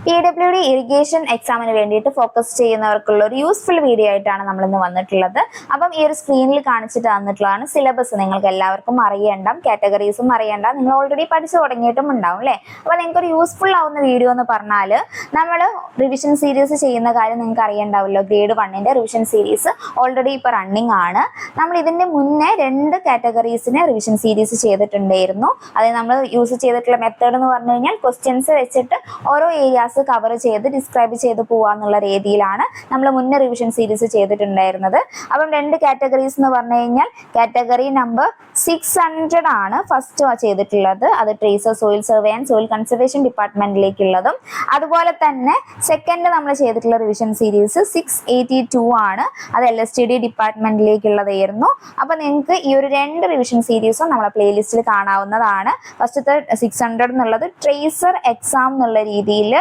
PWD irrigation എക്സാമിന് വേണ്ടിയിട്ട് focus ചെയ്യുന്നവർക്കുള്ള ഒരു യൂസ്ഫുൾ വീഡിയോ ആയിട്ടാണ് നമ്മൾ ഇന്ന് വന്നിട്ടുള്ളത്. അപ്പം ഈ ഒരു സ്ക്രീനിൽ കാണിച്ചിട്ട് തന്നിട്ടുള്ളതാണ് സിലബസ്. നിങ്ങൾക്ക് എല്ലാവർക്കും അറിയേണ്ട, കാറ്റഗറീസും അറിയേണ്ട, നിങ്ങൾ ഓൾറെഡി പഠിച്ചു തുടങ്ങിയിട്ടും ഉണ്ടാവും അല്ലേ. അപ്പോൾ നിങ്ങൾക്ക് ഒരു യൂസ്ഫുൾ ആവുന്ന വീഡിയോ എന്ന് പറഞ്ഞാൽ നമ്മൾ റിവിഷൻ സീരീസ് ചെയ്യുന്ന കാര്യം നിങ്ങൾക്ക് അറിയണ്ടാവല്ലോ. ഗ്രേഡ് 1ന്റെ റിവിഷൻ സീരീസ് ഓൾറെഡി ഇപ്പോൾ റണ്ണിങ് ആണ്. നമ്മൾ ഇതിന്റെ മുന്നേ 2 കാറ്റഗറീസിന് റിവിഷൻ സീരീസ് ചെയ്തിട്ടുണ്ടായിരുന്നു. അത് നമ്മൾ യൂസ് ചെയ്തിട്ടുള്ള മെത്തേഡ് എന്ന് പറഞ്ഞു കഴിഞ്ഞാൽ ക്വസ്റ്റ്യൻസ് വെച്ചിട്ട് ഓരോ ഏരിയാസ് കവർ ചെയ്ത് ഡിസ്ക്രൈബ് ചെയ്ത് പോവാന്നുള്ള രീതിയിലാണ് നമ്മൾ മുന്നേ റിവിഷൻ സീരീസ് ചെയ്തിട്ടുണ്ടായിരുന്നത്. അപ്പം 2 കാറ്റഗറീസ് എന്ന് പറഞ്ഞു കഴിഞ്ഞാൽ കാറ്റഗറി നമ്പർ 600 ആണ് ഫസ്റ്റ് ചെയ്തിട്ടുള്ളത്. അത് tracer soil survey and soil conservation ഡിപ്പാർട്ട്മെന്റിലേക്കുള്ളതും, അതുപോലെ തന്നെ സെക്കൻഡ് നമ്മൾ ചെയ്തിട്ടുള്ള റിവിഷൻ സീരീസ് 682 ആണ്. അത് LSTD ഡിപ്പാർട്ട്മെന്റിലേക്കുള്ളതായിരുന്നു. അപ്പൊ നിങ്ങൾക്ക് ഈ ഒരു 2 റിവിഷൻ സീരീസും നമ്മളെ പ്ലേലിസ്റ്റിൽ കാണാവുന്നതാണ്. ഫസ്റ്റത്തെ 600 എന്നുള്ളത് ട്രേസർ എക്സാം എന്നുള്ള രീതിയിൽ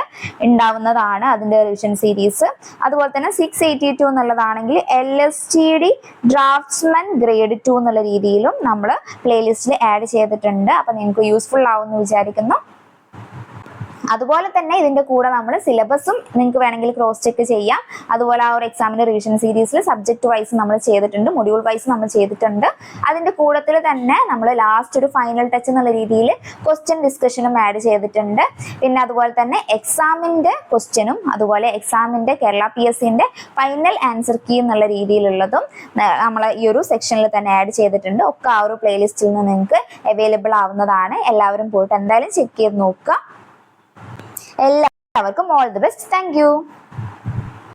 ഉണ്ടാവുന്നതാണ് അതിന്റെ റിവിഷൻ സീരീസ്. അതുപോലെ തന്നെ 682 എന്നുള്ളതാണെങ്കിൽ LSTD ഡ്രാഫ്റ്റ്സ്മാൻ ഗ്രേഡ് 2 എന്നുള്ള രീതിയിലും നമ്മൾ പ്ലേലിസ്റ്റിൽ ആഡ് ചെയ്തിട്ടുണ്ട്. അപ്പൊ നിങ്ങൾക്ക് യൂസ്ഫുൾ ആവുമെന്ന് വിചാരിക്കുന്നു. അതുപോലെ തന്നെ ഇതിന്റെ കൂടെ നമ്മൾ സിലബസും നിങ്ങൾക്ക് വേണമെങ്കിൽ ക്രോസ് ചെക്ക് ചെയ്യാം. അതുപോലെ ആ ഒരു എക്സാമിന്റെ റിവിഷൻ സീരീസിൽ സബ്ജക്ട് വൈസ് നമ്മൾ ചെയ്തിട്ടുണ്ട്, മൊഡ്യൂൾ വൈസ് നമ്മൾ ചെയ്തിട്ടുണ്ട്. അതിന്റെ കൂട്ടത്തിൽ തന്നെ നമ്മൾ ലാസ്റ്റ് ഒരു ഫൈനൽ ടച്ച് എന്നുള്ള രീതിയിൽ ക്വസ്റ്റ്യൻ ഡിസ്കഷനും ആഡ് ചെയ്തിട്ടുണ്ട്. പിന്നെ അതുപോലെ തന്നെ എക്സാമിന്റെ ക്വസ്റ്റ്യനും അതുപോലെ എക്സാമിന്റെ കേരള PSCന്റെ ഫൈനൽ ആൻസർ കീ എന്നുള്ള രീതിയിലുള്ളതും നമ്മൾ ഈ ഒരു സെക്ഷനിൽ തന്നെ ആഡ് ചെയ്തിട്ടുണ്ട്. ഒക്കെ ആ ഒരു പ്ലേലിസ്റ്റിൽ നിന്ന് നിങ്ങൾക്ക് അവൈലബിൾ ആവുന്നതാണ്. എല്ലാവരും പോയിട്ട് എന്തായാലും ചെക്ക് ചെയ്ത് നോക്കുക. എല്ലാവർക്കും all the best. Thank you.